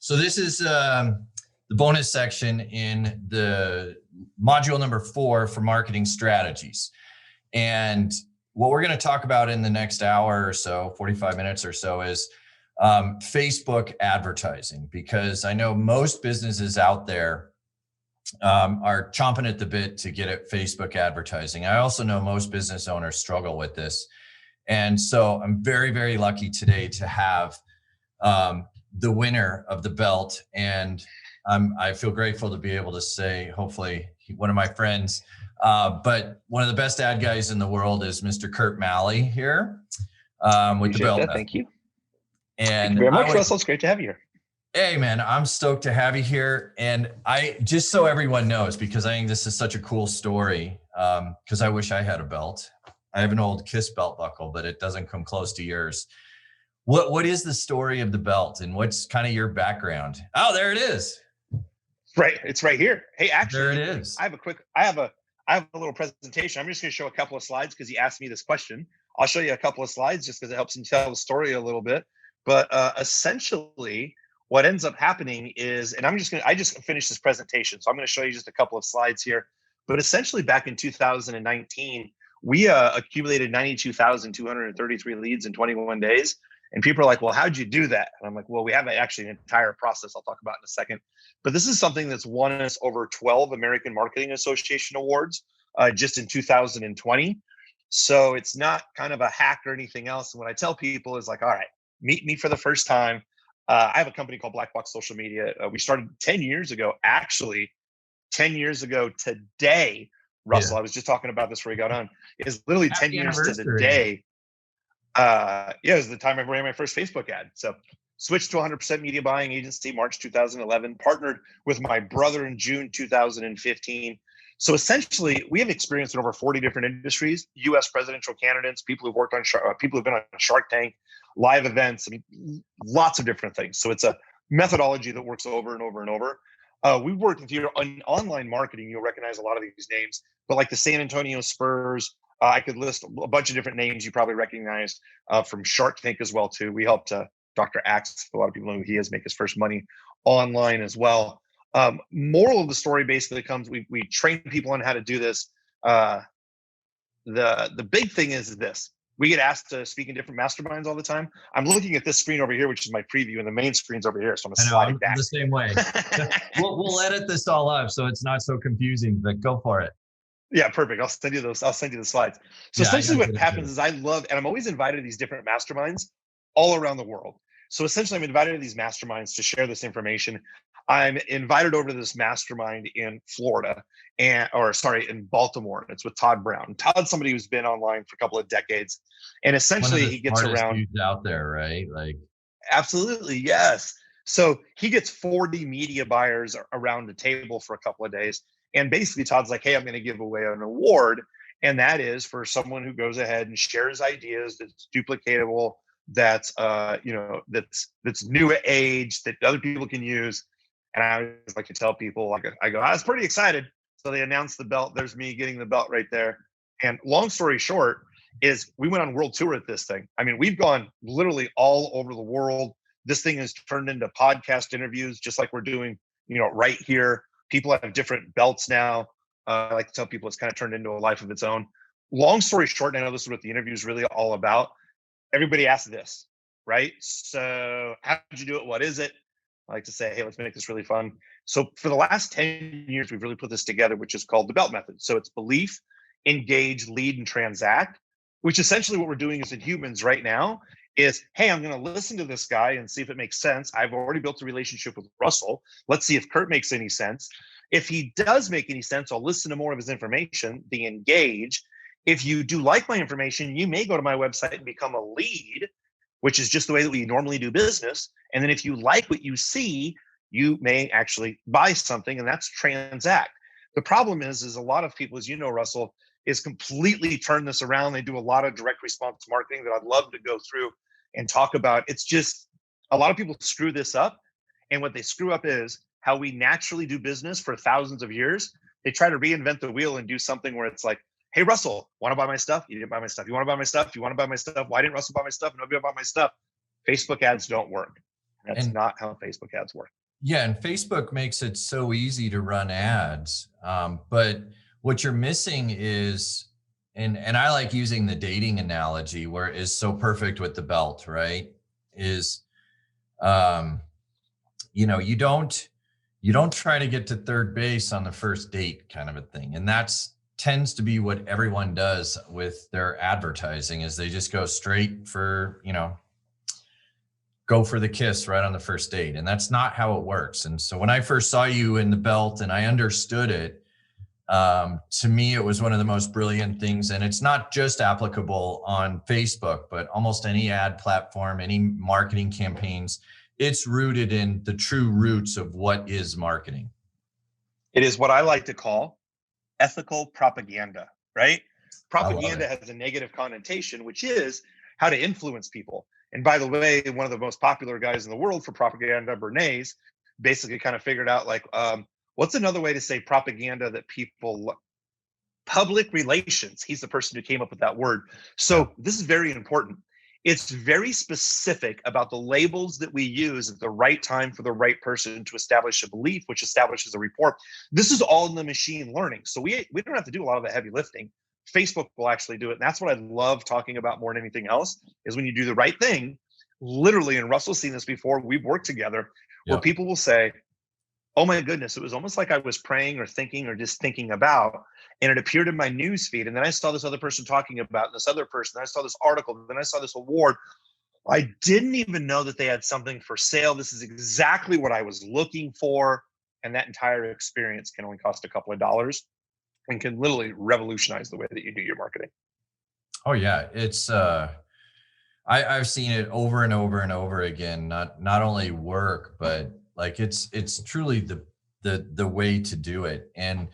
So this is the bonus section in the module number 4 for marketing strategies. And what we're going to talk about in the next hour or so, 45 minutes or so, is Facebook advertising, because I know most businesses out there are chomping at the bit to get at Facebook advertising. I also know most business owners struggle with this. And so I'm very, very lucky today to have the winner of the belt. And I feel grateful to be able to say, hopefully, one of my friends, but one of the best ad guys in the world is Mr. Curt Maly here with the belt. Thank you. And thank you very much, Russell. It's great to have you here. Hey, man, I'm stoked to have you here. And just so everyone knows, because I think this is such a cool story, because I wish I had a belt. I have an old Kiss belt buckle, but it doesn't come close to yours. What is the story of the belt, and what's kind of your background? Oh, there it is. Right. It's right here. Hey, actually, there it is. I have a little presentation. I'm just going to show a couple of slides because he asked me this question. I'll show you a couple of slides just because it helps him tell the story a little bit. But essentially, what ends up happening is, and I just finished this presentation, so I'm going to show you just a couple of slides here. But essentially, back in 2019, we accumulated 92,233 leads in 21 days. And people are like, well, how'd you do that? And I'm like, well, we have actually an entire process I'll talk about in a second. But this is something that's won us over 12 American Marketing Association awards just in 2020. So it's not kind of a hack or anything else. And what I tell people is like, all right, meet me for the first time. I have a company called Black Box Social Media. We started 10 years ago, actually 10 years ago today, Russell, I was just talking about this before we got on, is literally 10 years to the day. It was the time I ran my first Facebook ad. So switched to 100% media buying agency, March 2011, partnered with my brother in June 2015. So essentially, we have experience in over 40 different industries, U.S. presidential candidates, people who've worked on, people who've been on Shark Tank, live events, I mean, lots of different things. So it's a methodology that works over and over and over. We've worked with you on online marketing. You'll recognize a lot of these names, but like the San Antonio Spurs, I could list a bunch of different names you probably recognize from Shark Tank as well, too. We helped Dr. Axe, a lot of people know who he is, make his first money online as well. Moral of the story basically comes, we train people on how to do this. The big thing is this. We get asked to speak in different masterminds all the time. I'm looking at this screen over here, which is my preview, and the main screen's over here. So I'm going to slide it back. The same way. we'll edit this all up so it's not so confusing, but go for it. Yeah, perfect. I'll send you those. I'll send you the slides. So essentially what happens is I love, and I'm always invited to these different masterminds all around the world. So essentially I'm invited to these masterminds to share this information. I'm invited over to this mastermind in Florida in Baltimore. It's with Todd Brown. Todd's somebody who's been online for a couple of decades. And essentially he gets around dudes out there, right? Like, absolutely. Yes. So he gets 40 media buyers around the table for a couple of days. And basically Todd's like, hey, I'm going to give away an award. And that is for someone who goes ahead and shares ideas that's duplicatable, that's that's new age, that other people can use. And I always like to tell people, I go, I was pretty excited. So they announced the belt. There's me getting the belt right there. And long story short is we went on world tour at this thing. I mean, we've gone literally all over the world. This thing has turned into podcast interviews, just like we're doing, right here. People have different belts now. I like to tell people it's kind of turned into a life of its own. Long story short, and I know this is what the interview is really all about. Everybody asks this, right? So how did you do it? What is it? I like to say, hey, let's make this really fun. So for the last 10 years, we've really put this together, which is called the BELT method. So it's belief, engage, lead, and transact, which essentially what we're doing as in humans right now is, hey, I'm going to listen to this guy and see if it makes sense. I've already built a relationship with Russell. Let's see if Curt makes any sense. If he does make any sense, I'll listen to more of his information, the engage. If you do like my information, you may go to my website and become a lead, which is just the way that we normally do business. And then if you like what you see, you may actually buy something, and that's transact. The problem is a lot of people, as you know, Russell, is completely turn this around. They do a lot of direct response marketing that I'd love to go through and talk about. It's just a lot of people screw this up. And what they screw up is how we naturally do business for thousands of years. They try to reinvent the wheel and do something where it's like, hey, Russell, want to buy my stuff? You didn't buy my stuff. You want to buy my stuff? You want to buy my stuff? Why didn't Russell buy my stuff? Nobody bought my stuff. Facebook ads don't work. That's And not how Facebook ads work. yeah, and Facebook makes it so easy to run ads. But what you're missing is, and I like using the dating analogy where it is so perfect with the belt, right? Is, um, you don't try to get to third base on the first date kind of a thing. And that's tends to be what everyone does with their advertising is they just go straight for, go for the kiss right on the first date. And that's not how it works. And so when I first saw you in the belt and I understood it, to me, it was one of the most brilliant things. And it's not just applicable on Facebook, but almost any ad platform, any marketing campaigns, it's rooted in the true roots of what is marketing. It is what I like to call ethical propaganda, right? Propaganda has a negative connotation, which is how to influence people. And by the way, one of the most popular guys in the world for propaganda, Bernays, basically kind of figured out like, what's another way to say propaganda that people, public relations. He's the person who came up with that word. So this is very important. It's very specific about the labels that we use at the right time for the right person to establish a belief, which establishes a report. This is all in the machine learning. So we don't have to do a lot of the heavy lifting. Facebook will actually do it. And that's what I love talking about more than anything else is when you do the right thing, literally, and Russell's seen this before, we've worked together, where people will say, oh my goodness, it was almost like I was praying or thinking or just thinking about, and it appeared in my news feed. And then I saw this other person talking about this other person. Then I saw this article. Then I saw this award. I didn't even know that they had something for sale. This is exactly what I was looking for. And that entire experience can only cost a couple of dollars and can literally revolutionize the way that you do your marketing. Oh yeah. It's, I've seen it over and over and over again, not only work, but like it's truly the way to do it. And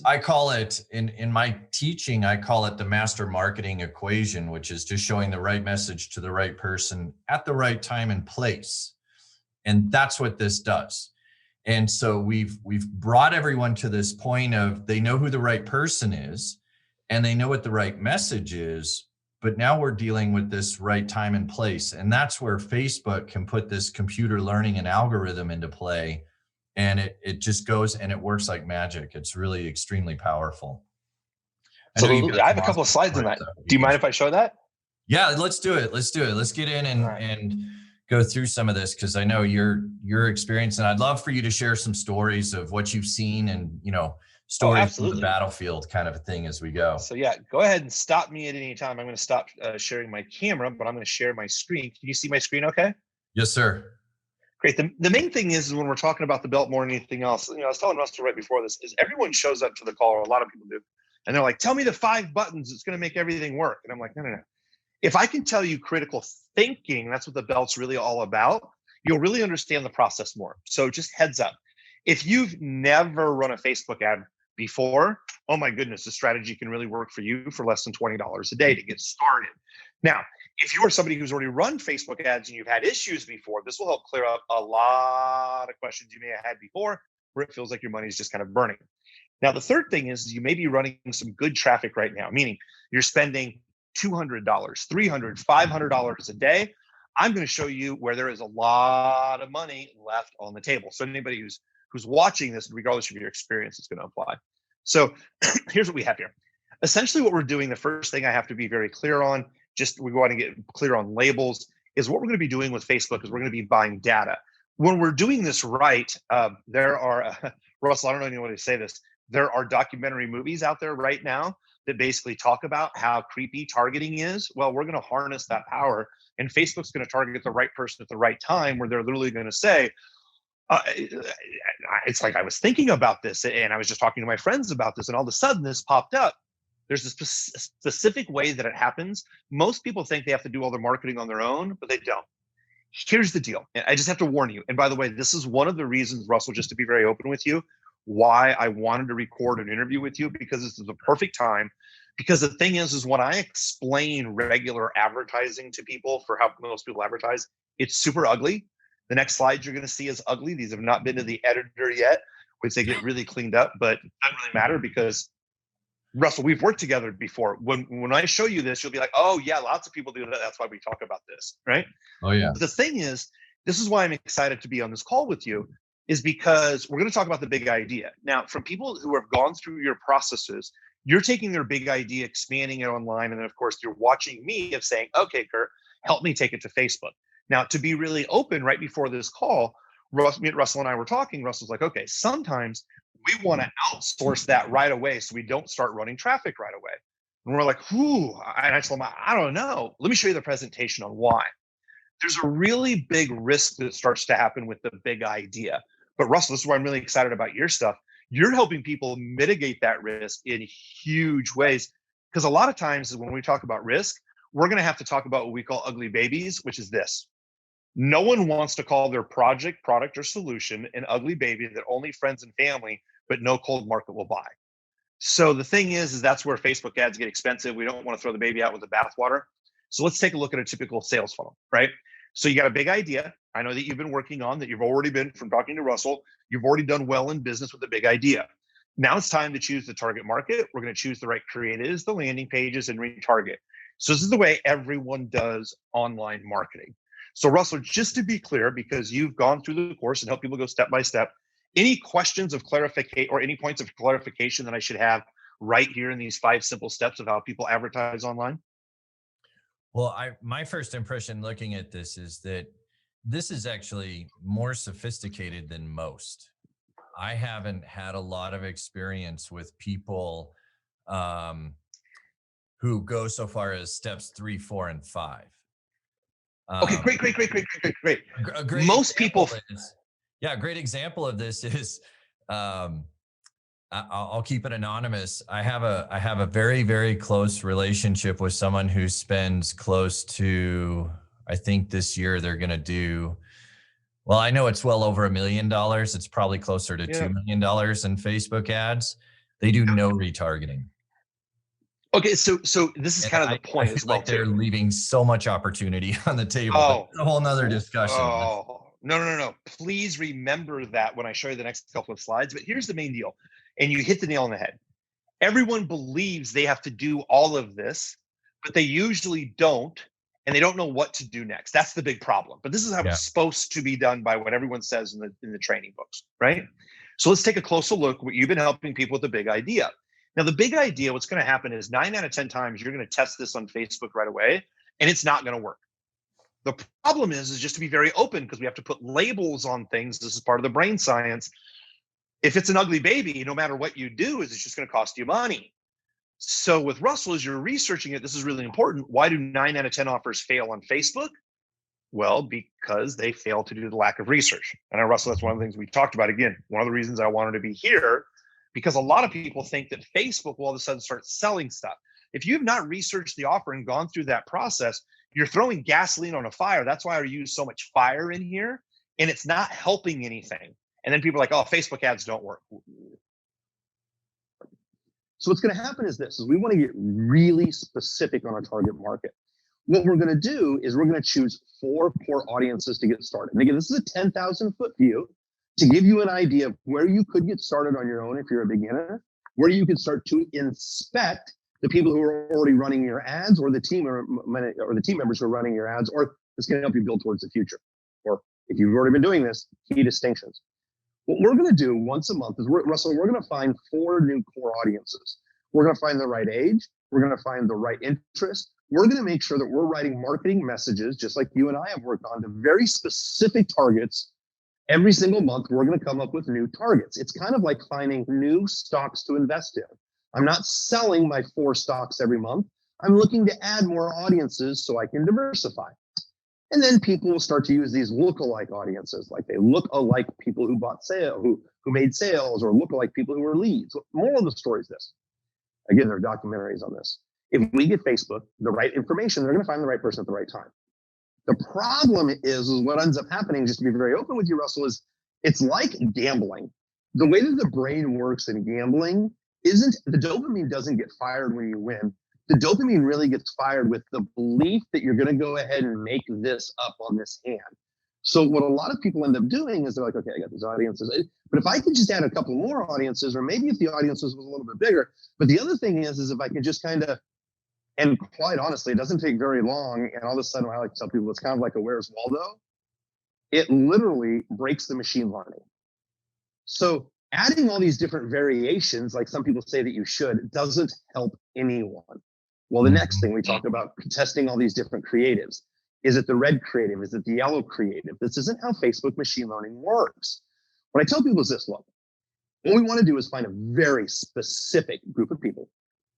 I call it in my teaching, I call it the master marketing equation, which is just showing the right message to the right person at the right time and place. And that's what this does. And so we've brought everyone to this point of they know who the right person is and they know what the right message is. But now we're dealing with this right time and place. And that's where Facebook can put this computer learning and algorithm into play. And it just goes and it works like magic. It's really extremely powerful. Absolutely. I have a couple of slides on that. Do you mind if I show that? Yeah, let's do it. Let's get in and go through some of this because I know your experience, and I'd love for you to share some stories of what you've seen and stories from the battlefield kind of a thing as we go. So yeah, go ahead and stop me at any time. I'm going to stop sharing my camera, but I'm going to share my screen. Can you see my screen okay? Yes, sir. Great. The main thing is when we're talking about the belt more than anything else, I was telling Russell right before this, is everyone shows up to the call, or a lot of people do, and they're like, tell me the 5 buttons that's going to make everything work. And I'm like, no. If I can tell you critical thinking, that's what the belt's really all about, you'll really understand the process more. So just heads up. If you've never run a Facebook ad before, oh my goodness, the strategy can really work for you for less than $20 a day to get started. Now, if you're somebody who's already run Facebook ads and you've had issues before, this will help clear up a lot of questions you may have had before where it feels like your money's just kind of burning. Now, the third thing is you may be running some good traffic right now, meaning you're spending $200, $300, $500 a day. I'm going to show you where there is a lot of money left on the table. So anybody who's watching this, regardless of your experience, is going to apply. So here's what we have here. Essentially what we're doing, the first thing I have to be very clear on, we want to get clear on labels, is what we're going to be doing with Facebook is we're going to be buying data. When we're doing this right, there are, Russell, I don't know any way to say this, there are documentary movies out there right now that basically talk about how creepy targeting is. Well, we're going to harness that power, and Facebook's going to target the right person at the right time, where they're literally going to say, it's like I was thinking about this and I was just talking to my friends about this and all of a sudden this popped up. There's a specific way that it happens. Most people think they have to do all their marketing on their own, but they don't. Here's the deal. I just have to warn you. And by the way, this is one of the reasons, Russell, just to be very open with you, why I wanted to record an interview with you, because this is the perfect time. Because the thing is when I explain regular advertising to people for how most people advertise, it's super ugly. The next slide you're going to see is ugly. These have not been to the editor yet, which they get really cleaned up, but it doesn't really matter because, Russell, we've worked together before. When I show you this, you'll be like, oh yeah, lots of people do that. That's why we talk about this, right? Oh yeah. But the thing is This is why I'm excited to be on this call with you, is because we're going to talk about the big idea. Now, from people who have gone through your processes, you're taking their big idea, expanding it online. And then, of course, you're watching me of saying, okay, Curt, help me take it to Facebook. Now, to be really open, right before this call, Russell and I were talking. Russell's like, okay, sometimes we want to outsource that right away so we don't start running traffic right away. And we're like, whoo, and I told him, I don't know. Let me show you the presentation on why. There's a really big risk that starts to happen with the big idea. But Russell, this is why I'm really excited about your stuff. You're helping people mitigate that risk in huge ways. Because a lot of times when we talk about risk, we're going to have to talk about what we call ugly babies, which is this. No one wants to call their project, product, or solution an ugly baby that only friends and family, but no cold market will buy. So the thing is that's where Facebook ads get expensive. We don't want to throw the baby out with the bathwater. So let's take a look at a typical sales funnel, right? So you got a big idea. I know that you've been working on, that you've already been, from talking to Russell, you've already done well in business with a big idea. Now it's time to choose the target market. We're going to choose the right creatives, the landing pages, and retarget. So this is the way everyone does online marketing. So Russell, just to be clear, because you've gone through the course and helped people go step by step, any questions of clarification or any points of clarification that I should have right here in these 5 simple steps of how people advertise online? Well, my first impression looking at this is that this is actually more sophisticated than most. I haven't had a lot of experience with people who go so far as steps 3, 4, and 5. Okay, great. A great Most people, a great example of this is, I'll keep it anonymous. I have a very, very close relationship with someone who spends close to, I think this year they're going to do, well, I know it's well over $1 million. It's probably closer to $2 million in Facebook ads. They do no retargeting. Okay, so this is kind of the point as well. Like they're leaving so much opportunity on the table. Oh, that's a whole nother discussion. Oh, no. Please remember that when I show you the next couple of slides. But here's the main deal, and you hit the nail on the head. Everyone believes they have to do all of this, but they usually don't, and they don't know what to do next. That's the big problem. But this is how it's supposed to be done by what everyone says in the training books, right? So let's take a closer look. You've been helping people with the big idea. Now, the big idea, what's going to happen is 9 out of 10 times you're going to test this on Facebook right away, and it's not going to work. The problem is just to be very open, because we have to put labels on things. This is part of the brain science. If it's an ugly baby, no matter what you do, it's just going to cost you money. So with Russell, as you're researching it, this is really important. Why do 9 out of 10 offers fail on Facebook? Well, because they fail to do the lack of research. And Russell, that's one of the things we talked about. Again, one of the reasons I wanted to be here, because a lot of people think that Facebook will all of a sudden start selling stuff. If you have not researched the offer and gone through that process, you're throwing gasoline on a fire. That's why I use so much fire in here, and it's not helping anything. And then people are like, oh, Facebook ads don't work. So what's going to happen is this, is we want to get really specific on our target market. What we're going to do is we're going to choose 4 core audiences to get started. And again, this is a 10,000 foot view to give you an idea of where you could get started on your own if you're a beginner, where you could start to inspect the people who are already running your ads, or the team members who are running your ads, or it's going to help you build towards the future. Or if you've already been doing this, key distinctions. What we're going to do once a month is, Russell, we're going to find 4 new core audiences. We're going to find the right age. We're going to find the right interest. We're going to make sure that we're writing marketing messages, just like you and I have worked on, to very specific targets. Every single month, we're going to come up with new targets. It's kind of like finding new stocks to invest in. I'm not selling my 4 stocks every month. I'm looking to add more audiences so I can diversify. And then people will start to use these look-alike audiences, like they look alike people who bought sale, who made sales, or look alike people who are leads. Moral of the story is this. Again, there are documentaries on this. If we give Facebook the right information, they're going to find the right person at the right time. The problem is what ends up happening, just to be very open with you, Russell, is it's like gambling. The way that the brain works in gambling isn't, the dopamine doesn't get fired when you win. The dopamine really gets fired with the belief that you're going to go ahead and make this up on this hand. So what a lot of people end up doing is they're like, okay, I got these audiences, but if I could just add a couple more audiences, or maybe if the audiences was a little bit bigger. But the other thing is if I could just kind of, and quite honestly, it doesn't take very long, and all of a sudden I like to tell people it's kind of like a Where's Waldo. it literally breaks the machine learning. So adding all these different variations, like some people say that you should, doesn't help anyone. Well, the next thing we talk about testing all these different creatives. Is it the red creative? Is it the yellow creative? This isn't how Facebook machine learning works. What I tell people is this, look, what we want to do is find a very specific group of people.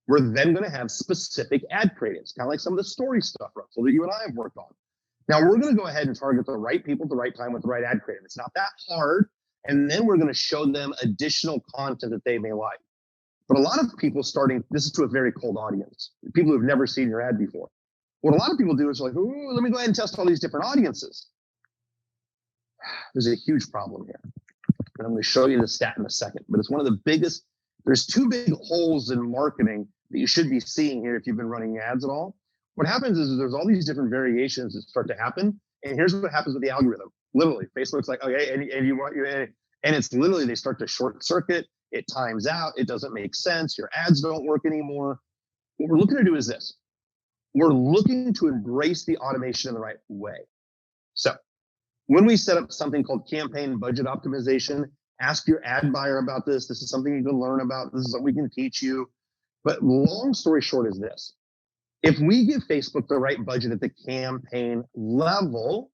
We're then going to have specific ad creatives, kind of like some of the story stuff, Russell, that you and I have worked on. Now, we're going to go ahead and target the right people at the right time with the right ad creative. It's not that hard. And then we're going to show them additional content that they may like. But a lot of people this is to a very cold audience, people who have never seen your ad before. What a lot of people do is like, ooh, let me go ahead and test all these different audiences. There's a huge problem here. And I'm going to show you the stat in a second, but it's one of the biggest. There's two big holes in marketing that you should be seeing here if you've been running ads at all. What happens is there's all these different variations that start to happen. And here's what happens with the algorithm. Literally, Facebook's like, okay, and you want your, and it's literally, they start to short circuit. It times out. It doesn't make sense. Your ads don't work anymore. What we're looking to do is this. We're looking to embrace the automation in the right way. So when we set up something called campaign budget optimization, ask your ad buyer about this. This is something you can learn about. This is something we can teach you. But long story short is this. If we give Facebook the right budget at the campaign level,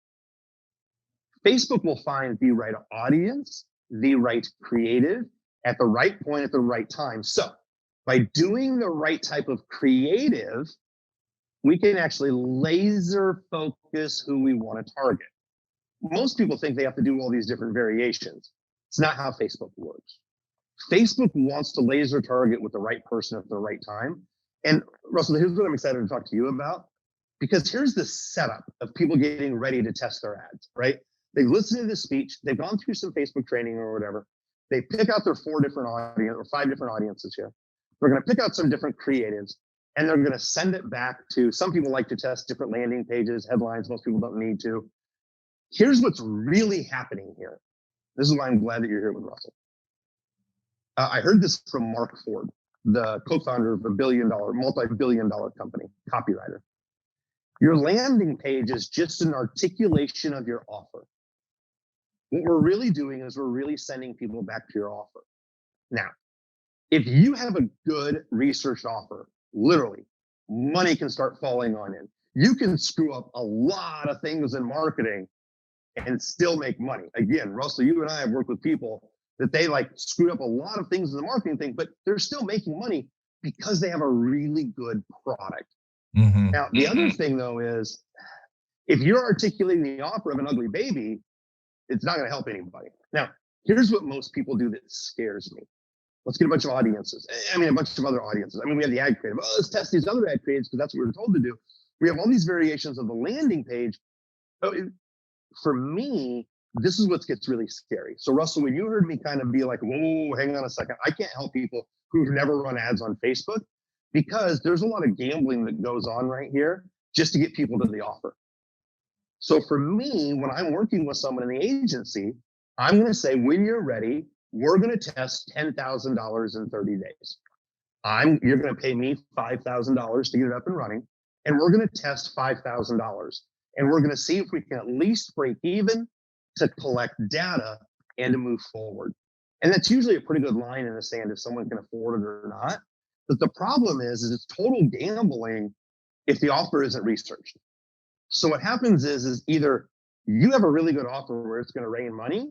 Facebook will find the right audience, the right creative at the right point at the right time. So by doing the right type of creative, we can actually laser focus who we want to target. Most people think they have to do all these different variations. It's not how Facebook works. Facebook wants to laser target with the right person at the right time. And Russell, here's what I'm excited to talk to you about, because here's the setup of people getting ready to test their ads, right? They listen to the speech, they've gone through some Facebook training or whatever. They pick out their 4 different audience or 5 different audiences here. They're going to pick out some different creatives, and they're going to send it back to, some people like to test different landing pages, headlines. Most people don't need to. Here's what's really happening here. This is why I'm glad that you're here with Russell. I heard this from Mark Ford, the co-founder of a multi-billion-dollar company, copywriter. Your landing page is just an articulation of your offer. What we're really doing is we're really sending people back to your offer. Now, if you have a good researched offer, literally, money can start falling on it. You can screw up a lot of things in marketing and still make money. Again, Russell, you and I have worked with people that they like screwed up a lot of things in the marketing thing, but they're still making money because they have a really good product. Mm-hmm. Now, the other thing though is if you're articulating the offer of an ugly baby, it's not going to help anybody. Now, here's what most people do that scares me. Let's get a bunch of audiences. I mean, a bunch of other audiences. I mean, we have the ad creative. Oh, let's test these other ad creatives because that's what we were told to do. We have all these variations of the landing page. For me, this is what gets really scary. So Russell, when you heard me kind of be like, whoa, hang on a second. I can't help people who've never run ads on Facebook because there's a lot of gambling that goes on right here just to get people to the offer. So for me, when I'm working with someone in the agency, I'm going to say, when you're ready, we're going to test $10,000 in 30 days. You're going to pay me $5,000 to get it up and running, and we're going to test $5,000. And we're going to see if we can at least break even to collect data and to move forward. And that's usually a pretty good line in the sand if someone can afford it or not. But the problem is it's total gambling if the offer isn't researched. So what happens is either you have a really good offer where it's going to rain money,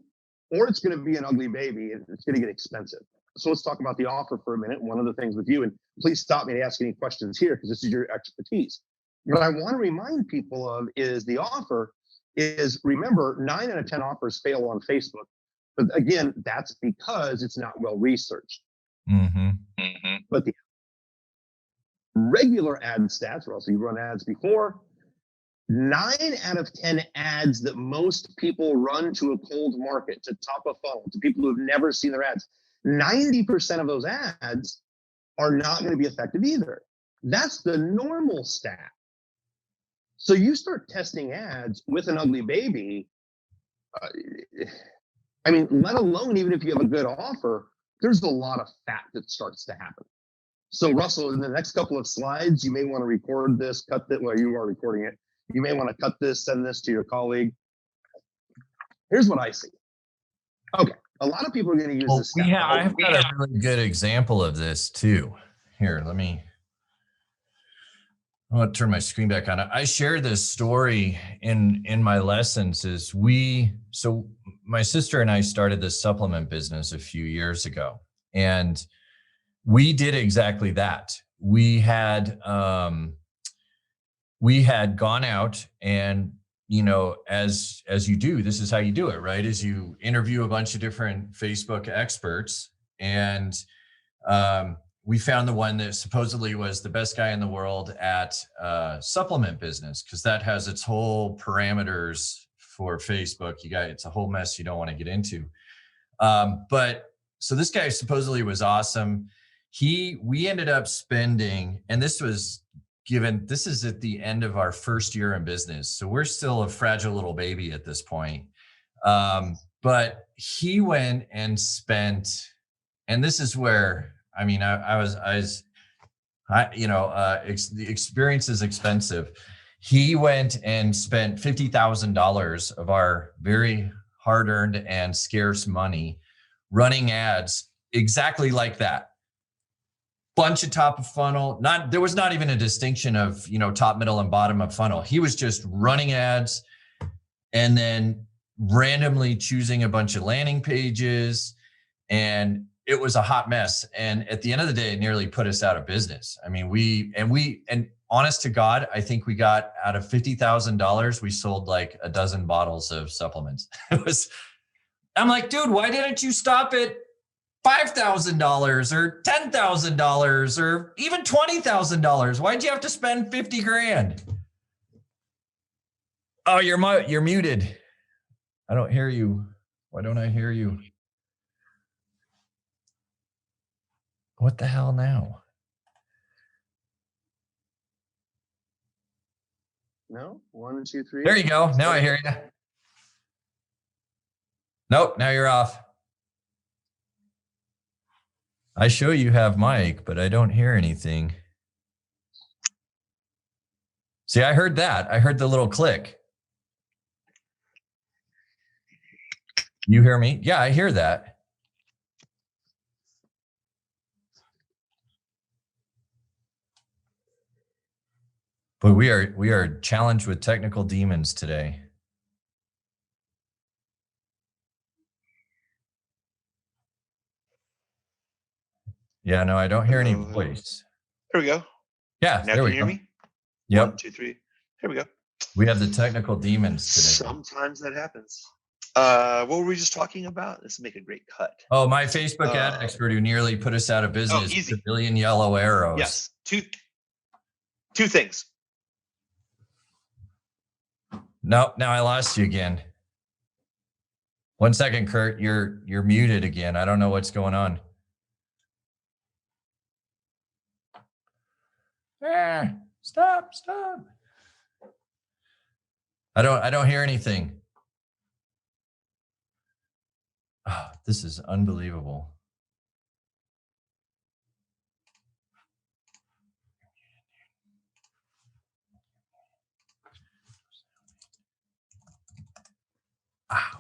or it's going to be an ugly baby and it's going to get expensive. So let's talk about the offer for a minute. One of the things with you, and please stop me to ask any questions here because this is your expertise. What I want to remind people of is the offer is, remember, 9 out of 10 offers fail on Facebook. But again, that's because it's not well researched. Mm-hmm. Mm-hmm. But the regular ad stats, Russell, you've run ads before, 9 out of 10 ads that most people run to a cold market, to top of funnel, to people who have never seen their ads, 90% of those ads are not going to be effective either. That's the normal stat. So you start testing ads with an ugly baby. I mean, let alone even if you have a good offer, there's a lot of fat that starts to happen. So Russell, in the next couple of slides, you may want to record this, cut that. Well, you are recording it. You may want to cut this, send this to your colleague. Here's what I see. Okay, a lot of people are going to use Well, this step. I've got a really good example of this too. Here, I want to turn my screen back on. I share this story in my lessons. So my sister and I started this supplement business a few years ago, and we did exactly that. We had gone out and, as you do, this is how you do it, right? Is you interview a bunch of different Facebook experts, and we found the one that supposedly was the best guy in the world at supplement business, because that has its whole parameters for Facebook. It's a whole mess you don't want to get into. But so this guy supposedly was awesome. We ended up spending, and this is at the end of our first year in business. So we're still a fragile little baby at this point. But he went and spent, and this is where, the experience is expensive. He went and spent $50,000 of our very hard-earned and scarce money running ads exactly like that. Bunch of top of funnel. There was not even a distinction of, top, middle, and bottom of funnel. He was just running ads and then randomly choosing a bunch of landing pages, and it was a hot mess. And at the end of the day, it nearly put us out of business. I mean, and honest to God, I think we got out of $50,000, we sold like a dozen bottles of supplements. I'm like, dude, why didn't you stop at $5,000 or $10,000 or even $20,000? Why'd you have to spend 50 grand? Oh, you're muted. I don't hear you. Why don't I hear you? What the hell now? No, 1, 2, 3. There you go. Now I hear you. Nope, now you're off. I show you have mic, but I don't hear anything. See, I heard that. I heard the little click. You hear me? Yeah, I hear that. But we are challenged with technical demons today. Yeah, no, I don't hear any voice. There we go. Yeah, now there we can you go. hear me? Yep. 1, 2, 3. Here we go. We have the technical demons today. Sometimes that happens. What were we just talking about? This will make a great cut. Oh, my Facebook ad expert who nearly put us out of business. Easy. A billion yellow arrows. Yes. Two things. No, now I lost you again. 1 second, Curt. You're muted again. I don't know what's going on. Stop. I don't hear anything. Oh, this is unbelievable.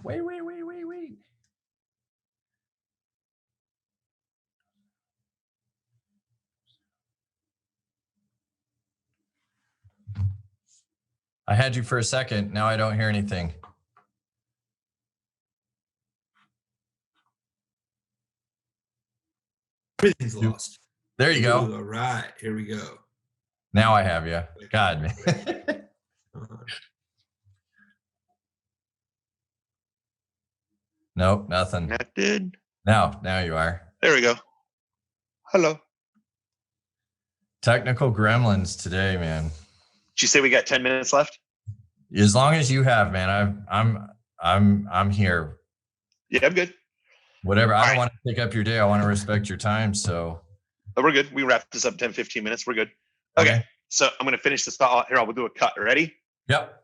Wait. I had you for a second. Now I don't hear anything. Everything's lost. There you go. All right, here we go. Now I have you. God, man. Nope, nothing. Connected. Now you are. There we go. Hello. Technical gremlins today, man. Did you say we got 10 minutes left? As long as you have, man. I'm here. Yeah, I'm good. Whatever. I don't want to take up your day. I want to respect your time. So we're good. We wrap this up 10, 15 minutes. We're good. Okay. So I'm going to finish this thought here. I'll do a cut. Ready? Yep.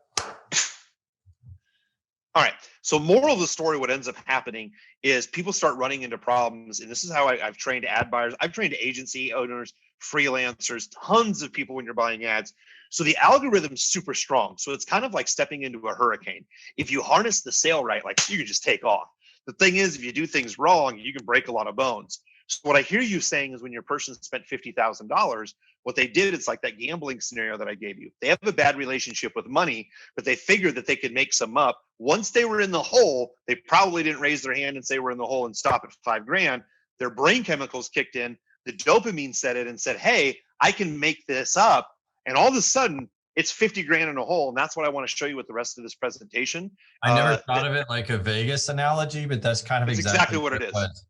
All right. So moral of the story, what ends up happening is people start running into problems. And this is how I've trained ad buyers. I've trained agency owners, freelancers, tons of people when you're buying ads. So the algorithm's super strong. So it's kind of like stepping into a hurricane. If you harness the sail right, like you can just take off. The thing is, if you do things wrong, you can break a lot of bones. So what I hear you saying is when your person spent $50,000, what they did, it's like that gambling scenario that I gave you. They have a bad relationship with money, but they figured that they could make some up. Once they were in the hole, they probably didn't raise their hand and say we're in the hole and stop at $5,000. Their brain chemicals kicked in, the dopamine set it and said, hey, I can make this up. And all of a sudden, it's 50 grand in a hole. And that's what I want to show you with the rest of this presentation. I never thought of it like a Vegas analogy, but that's kind of exactly what it is.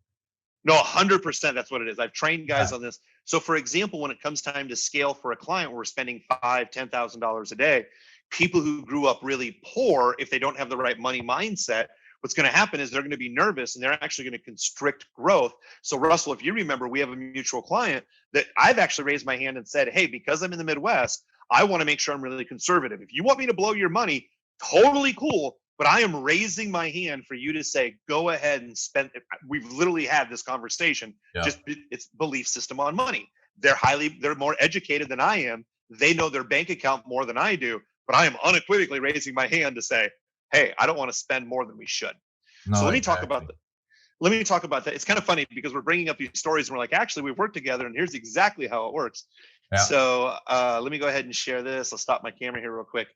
No, 100% that's what it is. I've trained guys on this. So for example, when it comes time to scale for a client, we're spending $5,000, $10,000 a day. People who grew up really poor, if they don't have the right money mindset, what's going to happen is they're going to be nervous and they're actually going to constrict growth. So Russell, if you remember, we have a mutual client that I've actually raised my hand and said, hey, because I'm in the Midwest, I want to make sure I'm really conservative. If you want me to blow your money, totally cool. But I am raising my hand for you to say, go ahead and spend. We've literally had this conversation. Yeah. Just it's belief system on money. They're more educated than I am. They know their bank account more than I do, but I am unequivocally raising my hand to say, hey, I don't want to spend more than we should. No, so let me talk about that. It's kind of funny because we're bringing up these stories and we're like, actually, we've worked together and here's exactly how it works. Yeah. So let me go ahead and share this. I'll stop my camera here real quick.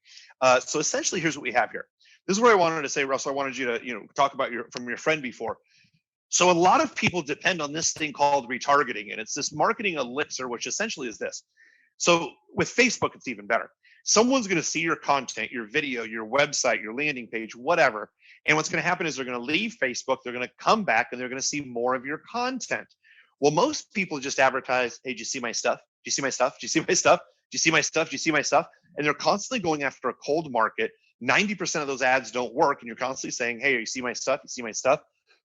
So essentially, here's what we have here. This is where I wanted to say, Russell, I wanted you to, talk about from your friend before. So a lot of people depend on this thing called retargeting, and it's this marketing elixir, which essentially is this. So with Facebook, it's even better. Someone's going to see your content, your video, your website, your landing page, whatever. And what's going to happen is they're going to leave Facebook. They're going to come back and they're going to see more of your content. Well, most people just advertise, hey, do you see my stuff? Do you see my stuff? Do you see my stuff? Do you see my stuff? Do you see my stuff? And they're constantly going after a cold market. 90% of those ads don't work. And you're constantly saying, hey, you see my stuff? You see my stuff?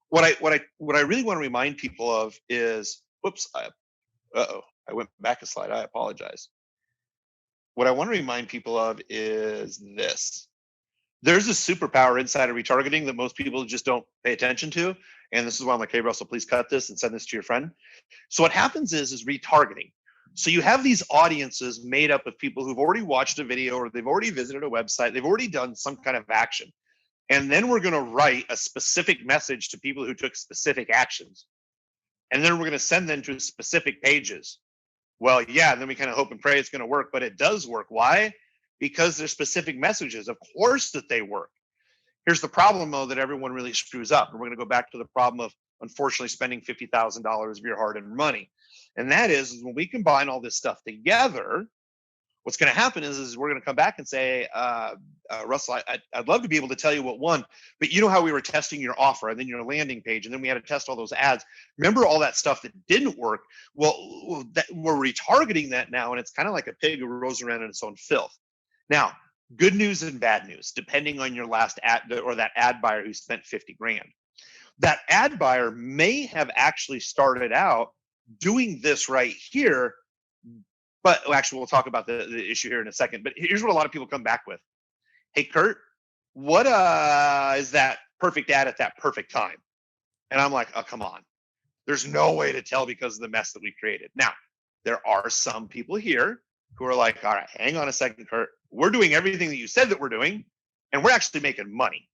What I really want to remind people of is, whoops, I went back a slide. I apologize. What I want to remind people of is this. There's a superpower inside of retargeting that most people just don't pay attention to. And this is why I'm like, hey, Russell, please cut this and send this to your friend. So what happens is retargeting. So you have these audiences made up of people who've already watched a video or they've already visited a website. They've already done some kind of action. And then we're going to write a specific message to people who took specific actions. And then we're going to send them to specific pages. Well, yeah, and then we kind of hope and pray it's going to work, but it does work. Why? Because there's specific messages. Of course that they work. Here's the problem, though, that everyone really screws up. And we're going to go back to the problem of, unfortunately, spending $50,000 of your hard-earned money. And that is when we combine all this stuff together, what's going to happen is we're going to come back and say, Russell, I'd love to be able to tell you what won, but you know how we were testing your offer and then your landing page, and then we had to test all those ads. Remember all that stuff that didn't work? Well, we're retargeting that now, and it's kind of like a pig who rolls around in its own filth. Now, good news and bad news, depending on your last ad or that ad buyer who spent 50 grand. That ad buyer may have actually started out doing this right here, but actually we'll talk about the issue here in a second. But here's what a lot of people come back with. Hey, Curt, what is that perfect ad at that perfect time? And I'm like, oh, come on. There's no way to tell because of the mess that we created. Now, there are some people here who are like, all right, hang on a second, Curt. We're doing everything that you said that we're doing, and we're actually making money.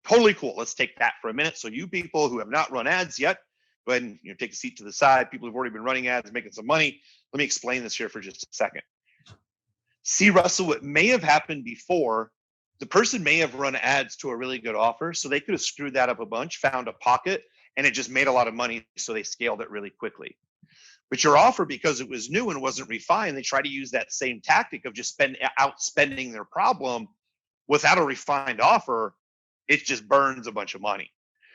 Totally cool. Let's take that for a minute. So you people who have not run ads yet, go ahead and take a seat to the side. People who've already been running ads, making some money. Let me explain this here for just a second. See, Russell, what may have happened before, the person may have run ads to a really good offer, so they could have screwed that up a bunch, found a pocket, and it just made a lot of money, so they scaled it really quickly. But your offer, because it was new and wasn't refined, they try to use that same tactic of just outspending their problem. Without a refined offer, it just burns a bunch of money.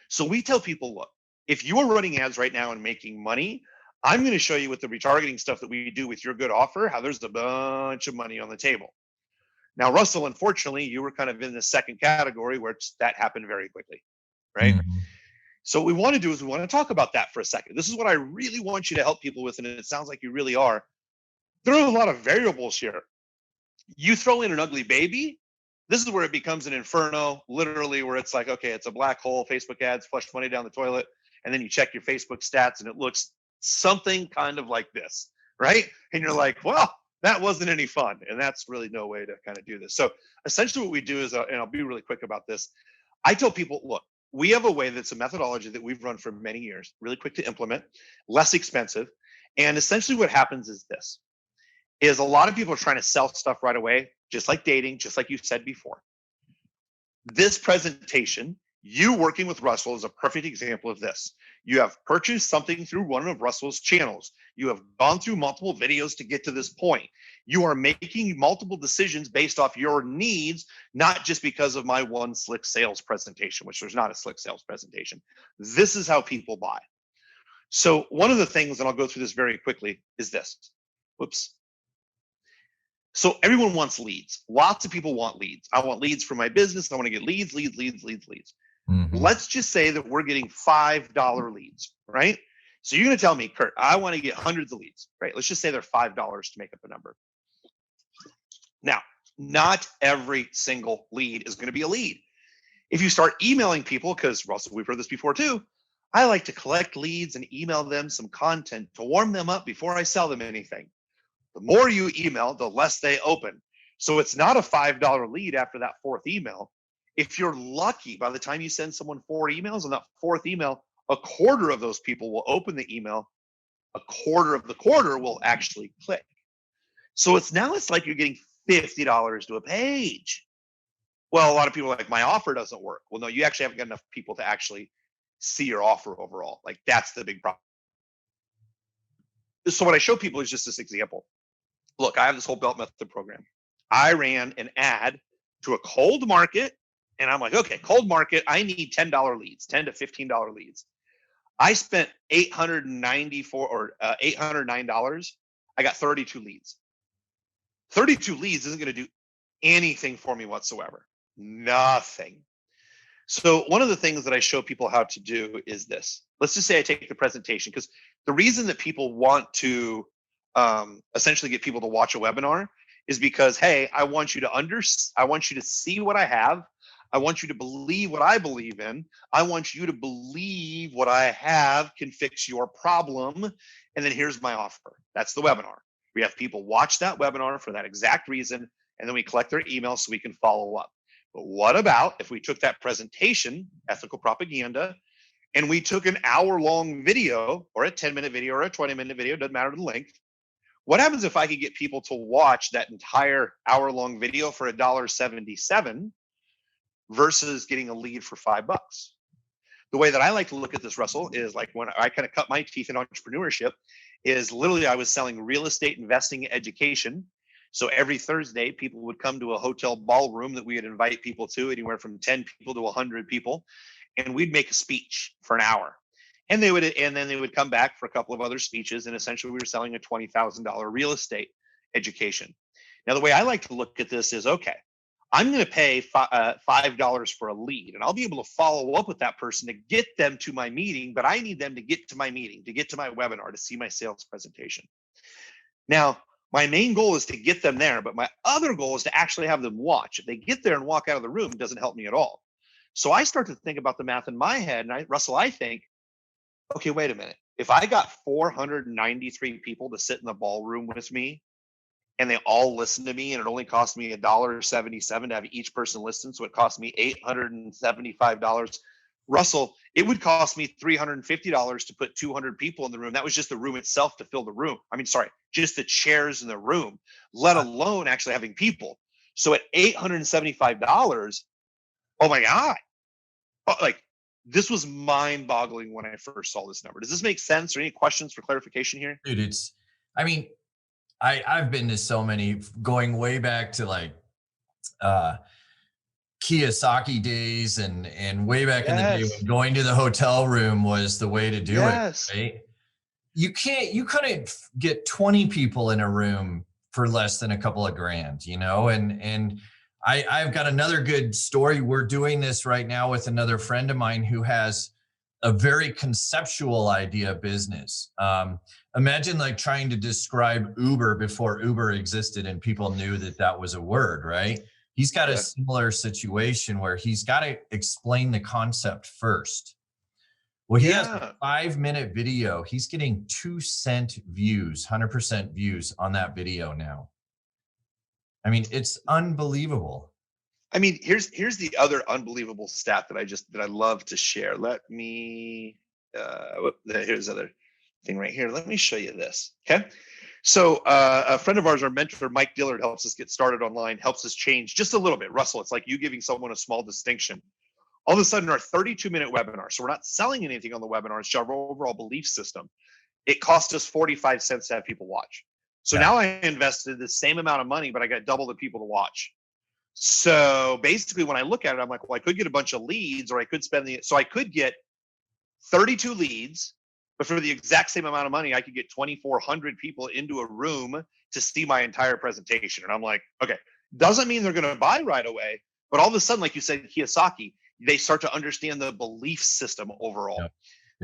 So we tell people, look, if you are running ads right now and making money, I'm going to show you with the retargeting stuff that we do with your good offer, how there's a bunch of money on the table. Now, Russell, unfortunately, you were kind of in the second category where that happened very quickly, right? Mm-hmm. So what we want to do is we want to talk about that for a second. This is what I really want you to help people with, and it sounds like you really are. There are a lot of variables here. You throw in an ugly baby, this is where it becomes an inferno, literally, where it's like, okay, it's a black hole, Facebook ads, flush money down the toilet, and then you check your Facebook stats, and it looks something kind of like this, right? And you're like, well, that wasn't any fun. And that's really no way to kind of do this. So essentially what we do is, and I'll be really quick about this. I tell people, look, we have a way that's a methodology that we've run for many years, really quick to implement, less expensive. And essentially what happens is this, is a lot of people are trying to sell stuff right away, just like dating, just like you said before. This presentation, you working with Russell is a perfect example of this. You have purchased something through one of Russell's channels. You have gone through multiple videos to get to this point. You are making multiple decisions based off your needs, not just because of my one slick sales presentation, which there's not a slick sales presentation. This is how people buy. So one of the things, and I'll go through this very quickly, is this. Whoops. So everyone wants leads. Lots of people want leads. I want leads for my business. I want to get leads. Mm-hmm. Let's just say that we're getting $5 leads, right? So you're going to tell me, Curt, I want to get hundreds of leads, right? Let's just say they're $5 to make up a number. Now, not every single lead is going to be a lead. If you start emailing people, because Russell, we've heard this before too, I like to collect leads and email them some content to warm them up before I sell them anything. The more you email, the less they open. So it's not a $5 lead after that fourth email. If you're lucky, by the time you send someone 4 emails, on that fourth email, a quarter of those people will open the email. A quarter of the quarter will actually click. So it's like you're getting $50 to a page. Well, a lot of people are like, my offer doesn't work. Well, no, you actually haven't got enough people to actually see your offer overall. Like, that's the big problem. So what I show people is just this example. Look, I have this whole belt method program. I ran an ad to a cold market, and I'm like, okay, cold market, I need $10 leads, $10 to $15 leads. I spent $809. I got 32 leads. 32 leads isn't going to do anything for me whatsoever. Nothing. So one of the things that I show people how to do is this. Let's just say I take the presentation, because the reason that people want to essentially get people to watch a webinar is because, hey, I want you to see what I have. I want you to believe what I believe in. I want you to believe what I have can fix your problem. And then here's my offer. That's the webinar. We have people watch that webinar for that exact reason, and then we collect their emails so we can follow up. But what about if we took that presentation, ethical propaganda, and we took an hour-long video, or a 10-minute video, or a 20-minute video, doesn't matter the length. What happens if I could get people to watch that entire hour-long video for $1.77 versus getting a lead for $5? The way that I like to look at this, Russell, is like when I kind of cut my teeth in entrepreneurship, is literally I was selling real estate investing education. So every Thursday, people would come to a hotel ballroom that we would invite people to, anywhere from 10 people to 100 people, and we'd make a speech for an hour. And then they would come back for a couple of other speeches, and essentially we were selling a $20,000 real estate education. Now, the way I like to look at this is, okay, I'm going to pay $5 for a lead, and I'll be able to follow up with that person to get them to my meeting, but I need them to get to my meeting, to get to my webinar, to see my sales presentation. Now, my main goal is to get them there, but my other goal is to actually have them watch. If they get there and walk out of the room, it doesn't help me at all. So I start to think about the math in my head, and Russell, I think, okay, wait a minute. If I got 493 people to sit in the ballroom with me, and they all listen to me, and it only cost me $1.77 to have each person listen, so it cost me $875. Russell, it would cost me $350 to put 200 people in the room. That was just the room itself to fill the room. Just the chairs in the room, let alone actually having people. So at $875, oh my God. Like, this was mind-boggling when I first saw this number. Does this make sense, or any questions for clarification here? Dude, I've been to so many, going way back to like Kiyosaki days and way back in the day when going to the hotel room was the way to do it, right? You couldn't get 20 people in a room for less than a couple of grand, and I've got another good story. We're doing this right now with another friend of mine who has a very conceptual idea of business. Imagine like trying to describe Uber before Uber existed and people knew that was a word, right? He's got a similar situation where he's got to explain the concept first. Well, he has a 5-minute video. He's getting 2-cent views, 100% views on that video now. I mean, it's unbelievable. I mean, here's the other unbelievable stat that I love to share. Let me here's the other thing right here. Let me show you this. Okay. So a friend of ours, our mentor, Mike Dillard, helps us get started online, helps us change just a little bit. Russell, it's like you giving someone a small distinction. All of a sudden, our 32-minute webinar, so we're not selling anything on the webinar, it's our overall belief system. It cost us 45 cents to have people watch. So now I invested the same amount of money, but I got double the people to watch. So basically, when I look at it, I'm like, well, I could get a bunch of leads, or I could so I could get 32 leads, but for the exact same amount of money, I could get 2,400 people into a room to see my entire presentation. And I'm like, okay, doesn't mean they're going to buy right away, but all of a sudden, like you said, Kiyosaki, they start to understand the belief system overall.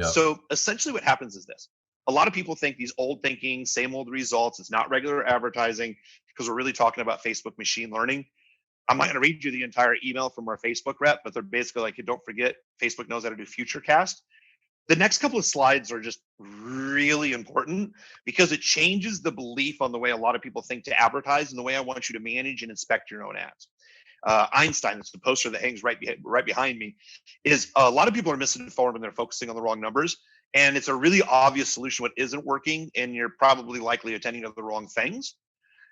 So essentially what happens is this. A lot of people think these old thinking, same old results, it's not regular advertising, because we're really talking about Facebook machine learning. I'm not going to read you the entire email from our Facebook rep, but they're basically like, don't forget, Facebook knows how to do Futurecast. The next couple of slides are just really important because it changes the belief on the way a lot of people think to advertise and the way I want you to manage and inspect your own ads. Einstein, that's the poster that hangs right behind me, is a lot of people are misinformed and they're focusing on the wrong numbers. And it's a really obvious solution what isn't working, and you're probably likely attending to the wrong things.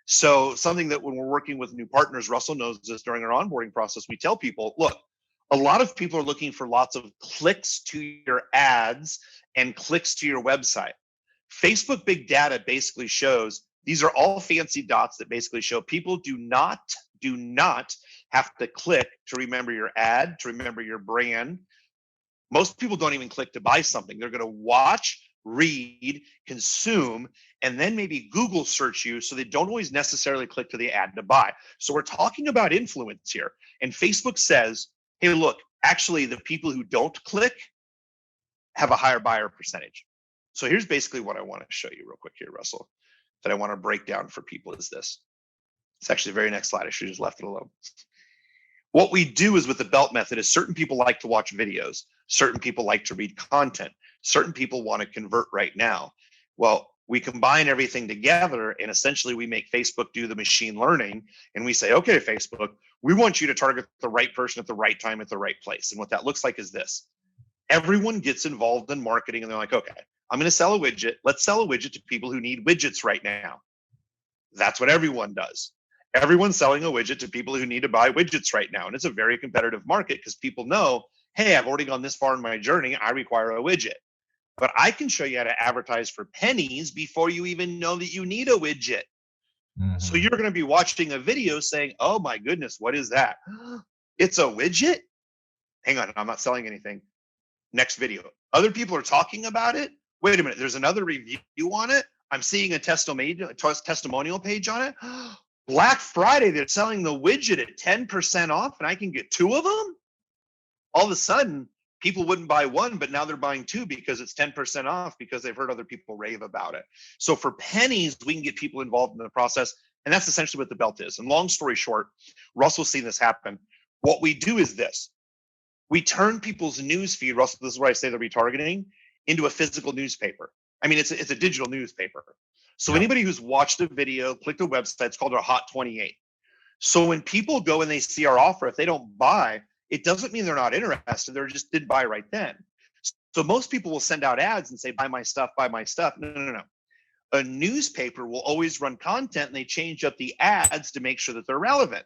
So something that when we're working with new partners, Russell knows this during our onboarding process, we tell people, look, a lot of people are looking for lots of clicks to your ads and clicks to your website. Facebook big data basically shows, these are all fancy dots that basically show people do not have to click to remember your ad, to remember your brand. Most people don't even click to buy something. They're going to watch, read, consume, and then maybe Google search you, so they don't always necessarily click to the ad to buy. So we're talking about influence here. And Facebook says, hey, look, actually the people who don't click have a higher buyer percentage. So here's basically what I want to show you real quick here, Russell, that I want to break down for people is this. It's actually the very next slide. I should have just left it alone. What we do is with the belt method is certain people like to watch videos. Certain people like to read content. Certain people want to convert right now. Well, we combine everything together and essentially we make Facebook do the machine learning. And we say, okay, Facebook, we want you to target the right person at the right time at the right place. And what that looks like is this. Everyone gets involved in marketing and they're like, okay, I'm going to sell a widget. Let's sell a widget to people who need widgets right now. That's what everyone does. Everyone's selling a widget to people who need to buy widgets right now. And it's a very competitive market because people know, hey, I've already gone this far in my journey. I require a widget. But I can show you how to advertise for pennies before you even know that you need a widget. Mm-hmm. So you're going to be watching a video saying, oh my goodness, what is that? It's a widget? Hang on, I'm not selling anything. Next video. Other people are talking about it. Wait a minute, there's another review on it. I'm seeing a testimonial page on it. Black Friday, they're selling the widget at 10% off and I can get 2 of them? All of a sudden, people wouldn't buy one, but now they're buying 2 because it's 10% off because they've heard other people rave about it. So for pennies, we can get people involved in the process. And that's essentially what the belt is. And long story short, Russell's seen this happen. What we do is this. We turn people's news feed, Russell, this is where I say the retargeting, into a physical newspaper. I mean, it's a digital newspaper. So anybody who's watched a video, clicked a website, it's called our Hot 28. So when people go and they see our offer, if they don't buy, it doesn't mean they're not interested. They just didn't buy right then. So most people will send out ads and say, buy my stuff, buy my stuff. No. A newspaper will always run content and they change up the ads to make sure that they're relevant.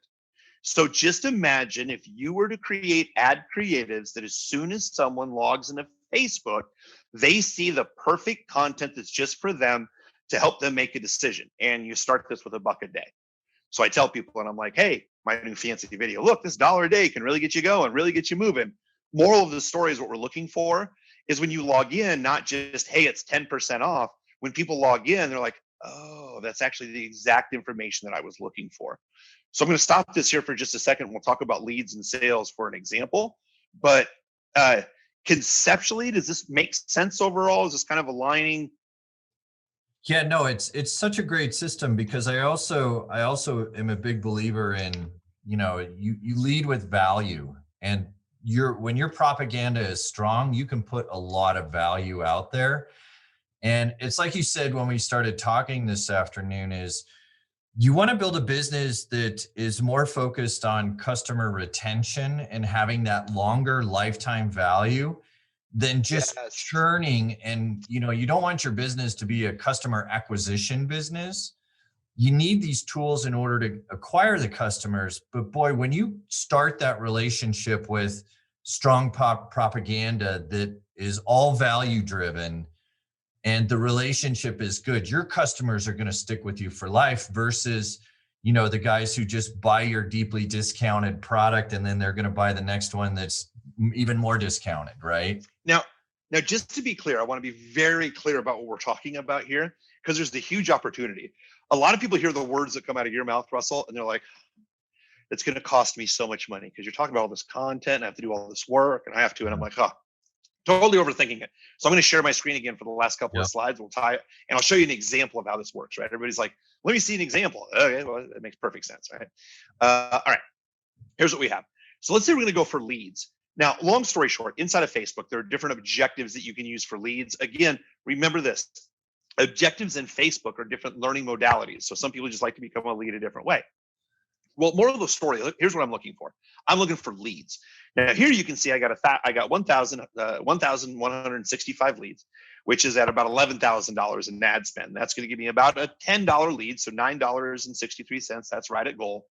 So just imagine if you were to create ad creatives that as soon as someone logs into Facebook, they see the perfect content that's just for them to help them make a decision. And you start this with $1 a day. So I tell people, and I'm like, hey, my new fancy video, look, this $1 a day can really get you going, really get you moving. Moral of the story is what we're looking for is when you log in, not just, hey, it's 10% off. When people log in, they're like, oh, that's actually the exact information that I was looking for. So I'm going to stop this here for just a second. We'll talk about leads and sales for an example. But conceptually, does this make sense overall? Is this kind of aligning? Yeah, no, it's such a great system because I also am a big believer in, you lead with value. And when your propaganda is strong, you can put a lot of value out there. And it's like you said when we started talking this afternoon, is you want to build a business that is more focused on customer retention and having that longer lifetime value than just Yes. churning. And, you don't want your business to be a customer acquisition business. You need these tools in order to acquire the customers. But boy, when you start that relationship with strong propaganda that is all value driven, and the relationship is good, your customers are going to stick with you for life versus, the guys who just buy your deeply discounted product and then they're going to buy the next one that's even more discounted, right? Now, just to be clear, I want to be very clear about what we're talking about here, because there's the huge opportunity. A lot of people hear the words that come out of your mouth, Russell, and they're like, it's going to cost me so much money because you're talking about all this content and I have to do all this work and I have to, and I'm like, totally overthinking it. So I'm going to share my screen again for the last couple of slides. We'll tie it and I'll show you an example of how this works, right? Everybody's like, let me see an example. Okay, well, that makes perfect sense, right? All right, here's what we have. So let's say we're going to go for leads. Now, long story short, inside of Facebook, there are different objectives that you can use for leads. Again, remember this. Objectives in Facebook are different learning modalities. So some people just like to become a lead a different way. Well, moral of the story, here's what I'm looking for. I'm looking for leads. Now, here you can see I got 1,165 leads, which is at about $11,000 in ad spend. That's going to give me about a $10 lead, so $9.63. That's right at goal.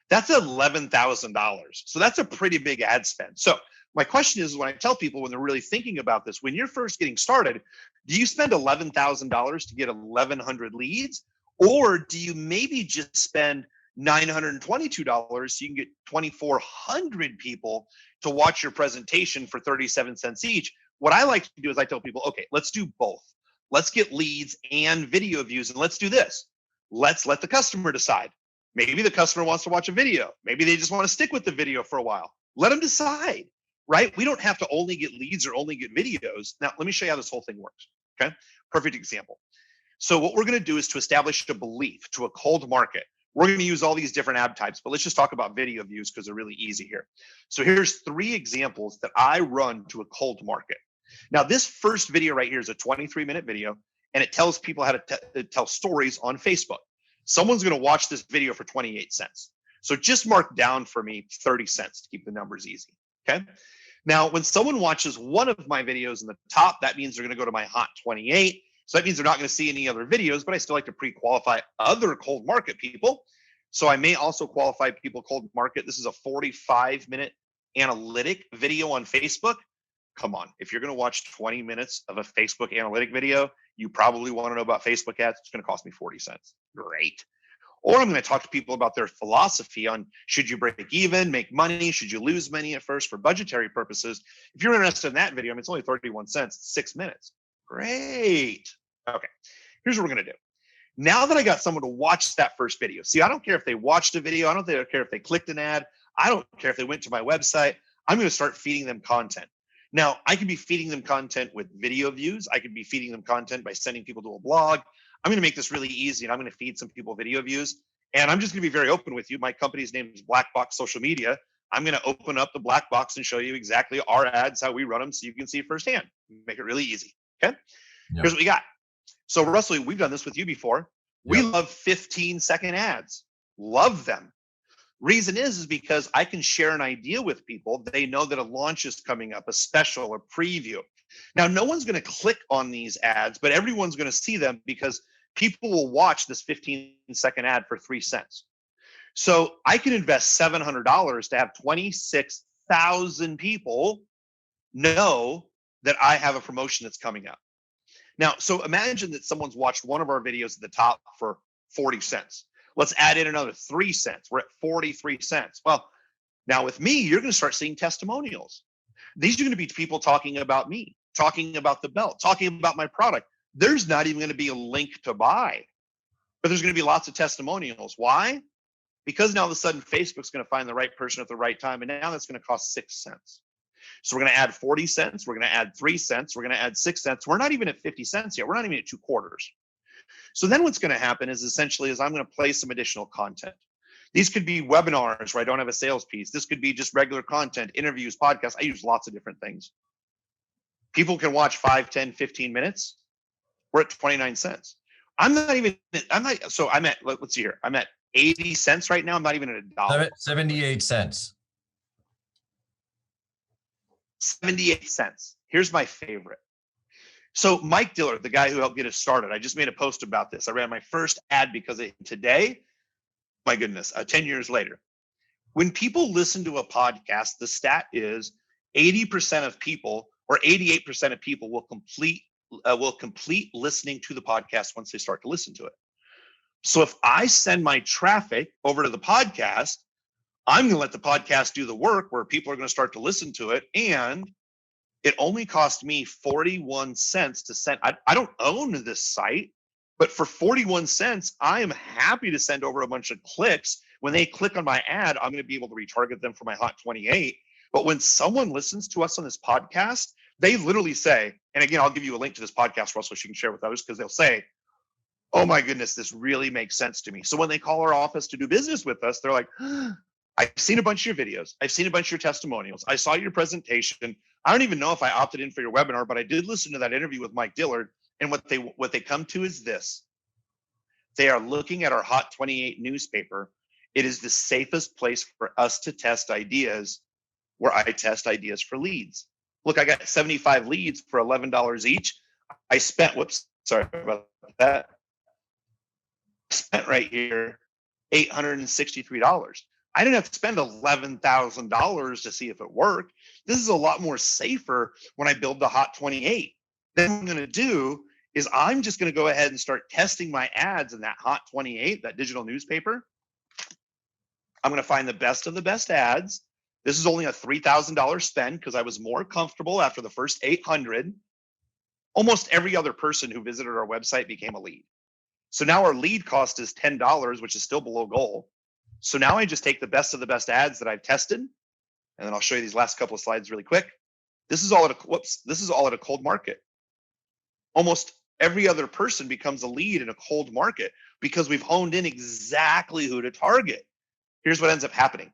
That's $11,000. So that's a pretty big ad spend. So my question is, when I tell people when they're really thinking about this, when you're first getting started, do you spend $11,000 to get 1,100 leads? Or do you maybe just spend $922 so you can get 2,400 people to watch your presentation for 37 cents each? What I like to do is I tell people, okay, let's do both. Let's get leads and video views, and let's do this. Let's let the customer decide. Maybe the customer wants to watch a video. Maybe they just want to stick with the video for a while. Let them decide, right? We don't have to only get leads or only get videos. Now, let me show you how this whole thing works, okay? Perfect example. So what we're going to do is to establish a belief to a cold market. We're going to use all these different ad types, but let's just talk about video views because they're really easy here. So here's 3 examples that I run to a cold market. Now, this first video right here is a 23-minute video, and it tells people how to tell stories on Facebook. Someone's going to watch this video for 28 cents. So just mark down for me 30 cents to keep the numbers easy, okay? Now, when someone watches one of my videos in the top, that means they're going to go to my hot 28. So that means they're not going to see any other videos, but I still like to pre-qualify other cold market people. So I may also qualify people cold market. This is a 45-minute analytic video on Facebook. Come on, if you're going to watch 20 minutes of a Facebook analytic video, you probably want to know about Facebook ads. It's going to cost me 40 cents. Great. Or I'm going to talk to people about their philosophy on should you break even, make money, should you lose money at first for budgetary purposes. If you're interested in that video, I mean, it's only 31 cents, 6 minutes. Great. Okay, here's what we're going to do. Now that I got someone to watch that first video, see, I don't care if they watched a video. I don't care if they clicked an ad. I don't care if they went to my website. I'm going to start feeding them content. Now, I could be feeding them content with video views. I could be feeding them content by sending people to a blog. I'm going to make this really easy, and I'm going to feed some people video views. And I'm just going to be very open with you. My company's name is Black Box Social Media. I'm going to open up the black box and show you exactly our ads, how we run them, so you can see it firsthand. Make it really easy, okay? Yep. Here's what we got. So Russell, we've done this with you before. We love 15-second ads. Love them. Reason is because I can share an idea with people. They know that a launch is coming up, a special, a preview. Now, no one's going to click on these ads, but everyone's going to see them because people will watch this 15-second ad for 3 cents. So I can invest $700 to have 26,000 people know that I have a promotion that's coming up. Now, so imagine that someone's watched one of our videos at the top for 40 cents. Let's add in another 3 cents. We're at 43 cents. Well, now with me, you're going to start seeing testimonials. These are going to be people talking about me, talking about the belt, talking about my product. There's not even going to be a link to buy, but there's going to be lots of testimonials. Why? Because now all of a sudden, Facebook's going to find the right person at the right time, and now that's going to cost 6 cents. So we're going to add 40 cents. We're going to add 3 cents. We're going to add 6 cents. We're not even at 50 cents yet. We're not even at 2 quarters. So then what's going to happen is essentially I'm going to play some additional content. These could be webinars where I don't have a sales piece. This could be just regular content, interviews, podcasts. I use lots of different things. People can watch 5, 10, 15 minutes. We're at 29 cents. I'm at, let's see here. I'm at 80 cents right now. I'm not even at $1. 78 cents. 78 cents. Here's my favorite. So Mike Dillard, the guy who helped get us started, I just made a post about this. I ran my first ad because of today. My goodness, 10 years later. When people listen to a podcast, the stat is 80% of people or 88% of people will complete listening to the podcast once they start to listen to it. So if I send my traffic over to the podcast, I'm going to let the podcast do the work where people are going to start to listen to it. And it only cost me 41 cents to send. I don't own this site, but for 41 cents, I am happy to send over a bunch of clicks. When they click on my ad, I'm going to be able to retarget them for my Hot 28. But when someone listens to us on this podcast, they literally say, and again, I'll give you a link to this podcast, Russell, so you can share with others, because they'll say, oh my goodness, this really makes sense to me. So when they call our office to do business with us, they're like, I've seen a bunch of your videos. I've seen a bunch of your testimonials. I saw your presentation. I don't even know if I opted in for your webinar, but I did listen to that interview with Mike Dillard. And what they come to is this. They are looking at our Hot 28 newspaper. It is the safest place for us to test ideas, where I test ideas for leads. Look, I got 75 leads for $11 each. I spent, sorry about that. I spent right here $863. I didn't have to spend $11,000 to see if it worked. This is a lot more safer when I build the Hot 28. Then what I'm going to do is I'm just going to go ahead and start testing my ads in that Hot 28, that digital newspaper. I'm going to find the best of the best ads. This is only a $3,000 spend because I was more comfortable after the first 800. Almost every other person who visited our website became a lead. So now our lead cost is $10, which is still below goal. So now I just take the best of the best ads that I've tested, and then I'll show you these last couple of slides really quick. This is all at a cold market. Almost every other person becomes a lead in a cold market because we've honed in exactly who to target. Here's what ends up happening.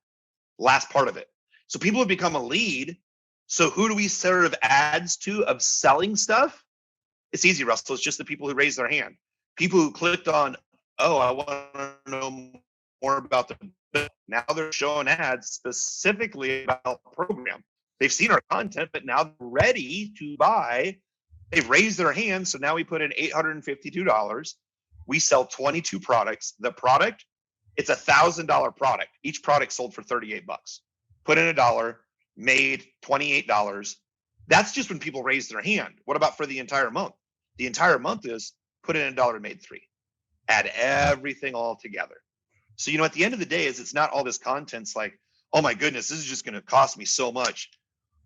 Last part of it. So people have become a lead. So who do we serve ads to of selling stuff? It's easy, Russell. It's just the people who raised their hand. People who clicked on, oh, I want to know more about the, now they're showing ads specifically about the program. They've seen our content, but now they're ready to buy. They've raised their hand. So now we put in $852. We sell 22 products. The product, it's $1,000 product. Each product sold for 38 bucks. Put in $1, made $28. That's just when people raise their hand. What about for the entire month? The entire month is put in $1, made $3. Add everything all together. So, at the end of the day, it's not all this content's like, oh my goodness, this is just going to cost me so much.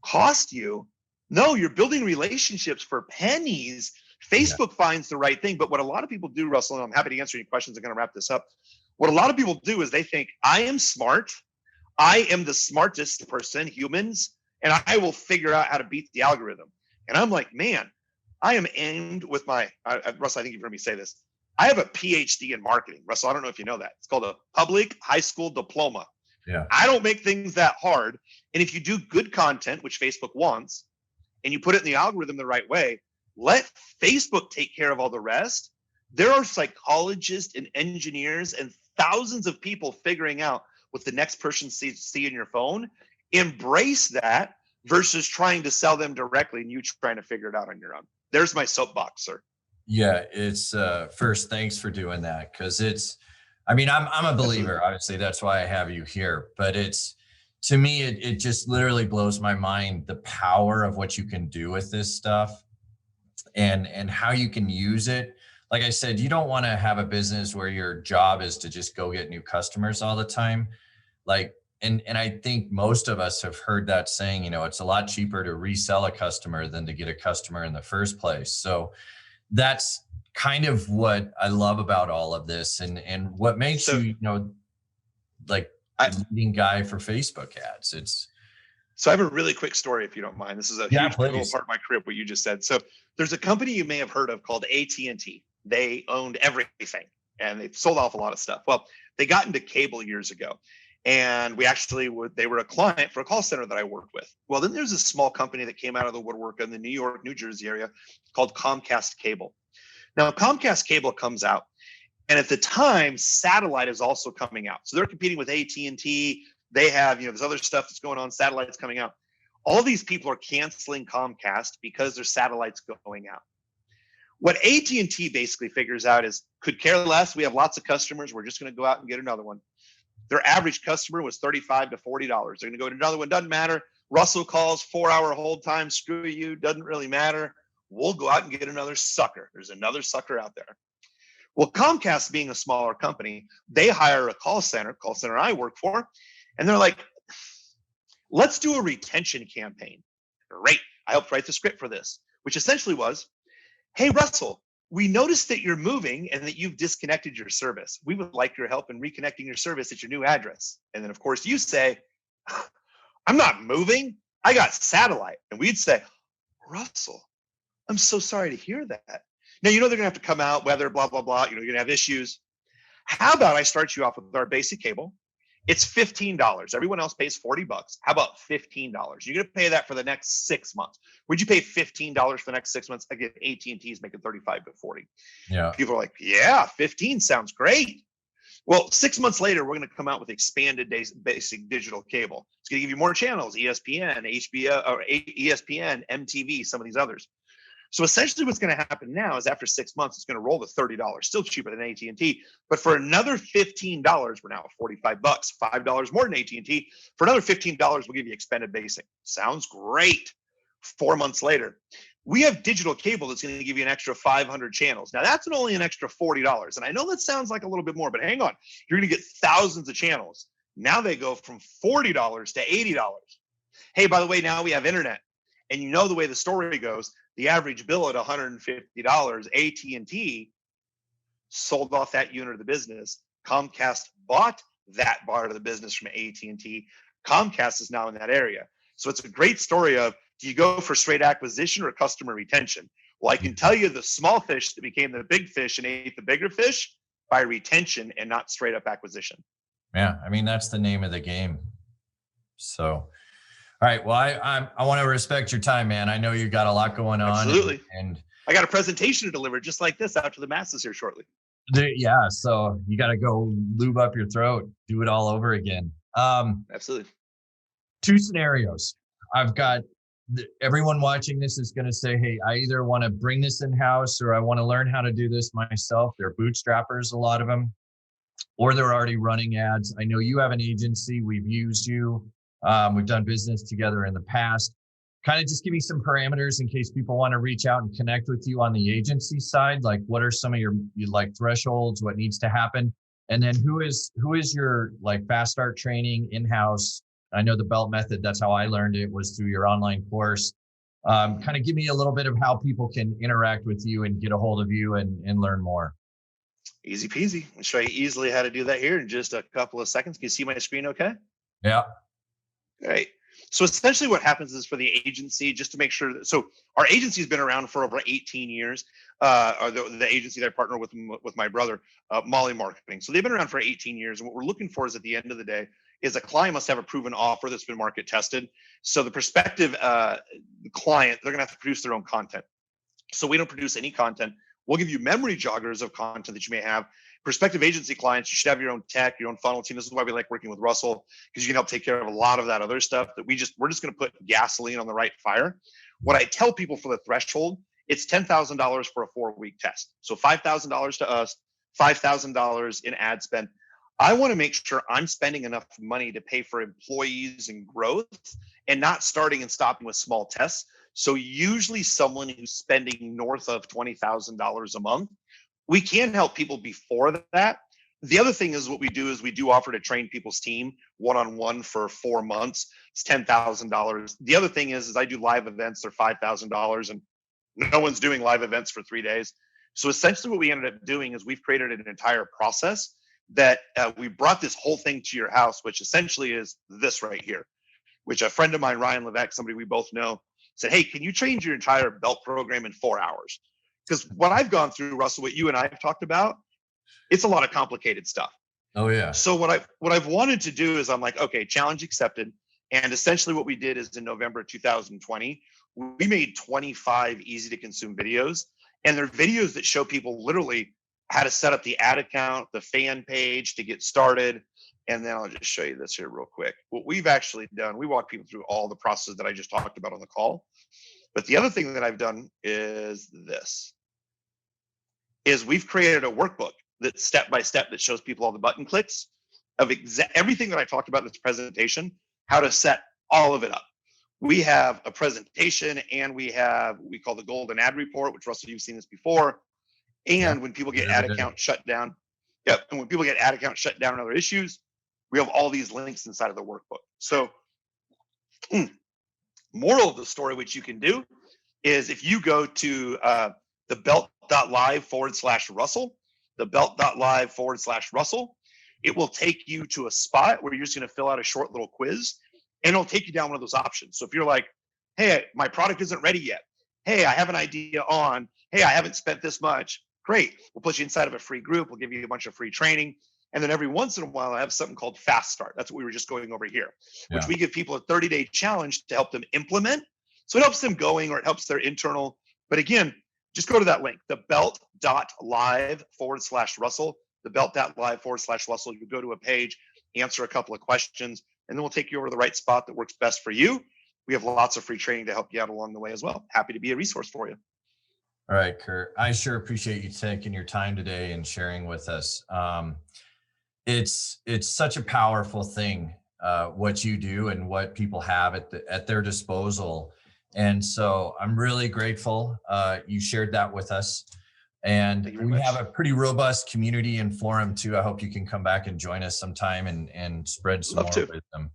Cost you? No, you're building relationships for pennies. Facebook finds the right thing. But what a lot of people do, Russell, and I'm happy to answer any questions. I'm going to wrap this up. What a lot of people do is they think, I am smart. I am the smartest person, humans, and I will figure out how to beat the algorithm. And I'm like, man, I am aimed with my, Russell, I think you've heard me say this. I have a PhD in marketing. Russell, I don't know if you know that. It's called a public high school diploma. Yeah. I don't make things that hard. And if you do good content, which Facebook wants, and you put it in the algorithm the right way, let Facebook take care of all the rest. There are psychologists and engineers and thousands of people figuring out what the next person see in your phone. Embrace that versus trying to sell them directly and you trying to figure it out on your own. There's my soapbox, sir. Yeah, it's first, thanks for doing that. Cause I'm a believer, obviously that's why I have you here, but to me, it just literally blows my mind, the power of what you can do with this stuff and how you can use it. Like I said, you don't want to have a business where your job is to just go get new customers all the time. And I think most of us have heard that saying, it's a lot cheaper to resell a customer than to get a customer in the first place. So that's kind of what I love about all of this and what makes you, leading guy for Facebook ads. So I have a really quick story, if you don't mind. This is a huge pivotal part of my career, what you just said. So there's a company you may have heard of called AT&T. They owned everything. and they've sold off a lot of stuff. Well, they got into cable years ago, and they were a client for a call center that I worked with. Well, then there's a small company that came out of the woodwork in the New York, New Jersey area called Comcast Cable. Now, Comcast Cable comes out, and at the time, satellite is also coming out. So they're competing with AT&T. They have, there's other stuff that's going on, satellites coming out. All these people are canceling Comcast because their satellite's going out. What AT&T basically figures out is, could care less. We have lots of customers. We're just going to go out and get another one. Their average customer was $35 to $40. They're going to go to another one. Doesn't matter. Russell calls, 4-hour hold time. Screw you. Doesn't really matter. We'll go out and get another sucker. There's another sucker out there. Well, Comcast being a smaller company, they hire a call center I work for, and they're like, let's do a retention campaign. Great. I helped write the script for this, which essentially was, hey, Russell, we noticed that you're moving and that you've disconnected your service. We would like your help in reconnecting your service at your new address. And then, of course, you say, I'm not moving. I got satellite. And we'd say, Russell, I'm so sorry to hear that. Now, they're going to have to come out, weather, blah, blah, blah. You're going to have issues. How about I start you off with our basic cable? It's $15. Everyone else pays $40. How about $15? You're going to pay that for the next 6 months. Would you pay $15 for the next 6 months? Again, AT&T is making 35 to 40. Yeah. People are like, yeah, 15 sounds great. Well, 6 months later, we're going to come out with expanded basic digital cable. It's going to give you more channels, ESPN, HBO, or ESPN, MTV, some of these others. So essentially what's going to happen now is after 6 months, it's going to roll to $30, still cheaper than AT&T. But for another $15, we're now at $45, $5 more than AT&T. For another $15, we'll give you expanded basic. Sounds great. 4 months later, we have digital cable that's going to give you an extra 500 channels. Now that's only an extra $40. And I know that sounds like a little bit more, but hang on. You're going to get thousands of channels. Now they go from $40 to $80. Hey, by the way, now we have internet. And the way the story goes, the average bill at $150, AT&T sold off that unit of the business. Comcast bought that part of the business from AT&T. Comcast is now in that area. So it's a great story of, do you go for straight acquisition or customer retention? Well, I can tell you the small fish that became the big fish and ate the bigger fish by retention and not straight up acquisition. Yeah, that's the name of the game. So, all right. Well, I want to respect your time, man. I know you got a lot going on. Absolutely. And I got a presentation to deliver just like this out to the masses here shortly. Yeah. So you got to go lube up your throat, do it all over again. Absolutely. 2 scenarios. I've got everyone watching this is going to say, hey, I either want to bring this in-house or I want to learn how to do this myself. They're bootstrappers, a lot of them, or they're already running ads. I know you have an agency. We've used you. We've done business together in the past. Kind of just give me some parameters in case people want to reach out and connect with you on the agency side. Like, what are some of your thresholds? What needs to happen? And then who is your fast start training in-house? I know the belt method. That's how I learned it, was through your online course. Kind of give me a little bit of how people can interact with you and get a hold of you and learn more. Easy peasy. I'll show you easily how to do that here in just a couple of seconds. Can you see my screen okay? Yeah. Right. So essentially what happens is, for the agency, just to make sure that, so our agency has been around for over 18 years, or the agency that I partner with my brother, Maly Marketing. So they've been around for 18 years. And what we're looking for is, at the end of the day, is a client must have a proven offer that's been market tested. So the prospective client, they're going to have to produce their own content. So we don't produce any content. We'll give you memory joggers of content that you may have. Prospective agency clients, you should have your own tech, your own funnel team. This is why we like working with Russell, because you can help take care of a lot of that other stuff that we're just going to put gasoline on the right fire. What I tell people for the threshold, it's $10,000 for a 4-week test. So $5,000 to us, $5,000 in ad spend. I want to make sure I'm spending enough money to pay for employees and growth, and not starting and stopping with small tests. So usually someone who's spending north of $20,000 a month, we can help people before that. The other thing is, what we do is we do offer to train people's team one-on-one for 4 months. It's $10,000. The other thing is I do live events. They're $5,000, and no one's doing live events for 3 days. So essentially what we ended up doing is we've created an entire process that we brought this whole thing to your house, which essentially is this right here, which a friend of mine, Ryan Levesque, somebody we both know, said, hey, can you change your entire belt program in 4 hours? Because what I've gone through, Russell, what you and I have talked about, It's a lot of complicated stuff. Oh yeah. So what I've wanted to do is I'm like, okay, challenge accepted. And essentially what we did is in November 2020, we made 25 easy to consume videos. And they're videos that show people literally how to set up the ad account, the fan page to get started. And then I'll just show you this here real quick. What we've actually done, we walk people through all the processes that I just talked about on the call. But the other thing that I've done is this, is we've created a workbook that's step by step that shows people all the button clicks of everything that I talked about in this presentation, how to set all of it up. We have a presentation and we have what we call the golden ad report, which Russell, you've seen this before. And when people get ad account shut down, and when people get ad account shut down and other issues, we have all these links inside of the workbook. So moral of the story, which you can do is if you go to thebelt.live/Russell, thebelt.live/Russell, it will take you to a spot where you're just going to fill out a short little quiz, and it'll take you down one of those options. So if you're like, hey, my product isn't ready yet. Hey, I have an idea on, hey, I haven't spent this much. Great. We'll put you inside of a free group. We'll give you a bunch of free training. And then every once in a while, I have something called Fast Start. That's what we were just going over here, which we give people a 30-day challenge to help them implement. So it helps them going, or it helps their internal. But again, just go to that link, thebelt.live/Russell, thebelt.live/Russell. You go to a page, answer a couple of questions, and then we'll take you over to the right spot that works best for you. We have lots of free training to help you out along the way as well. Happy to be a resource for you. All right, Curt. I sure appreciate you taking your time today and sharing with us. It's such a powerful thing, what you do and what people have at their disposal. And so I'm really grateful you shared that with us. And we have a pretty robust community and forum too. I hope you can come back and join us sometime and spread some more wisdom.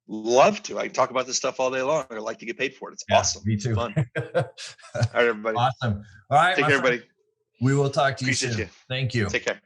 Love to. I can talk about this stuff all day long. I like to get paid for it. It's awesome. Me too. It's fun. All right, everybody. Awesome. All right. Take care, everybody. We will talk to you Appreciate soon. You. Thank you. Take care.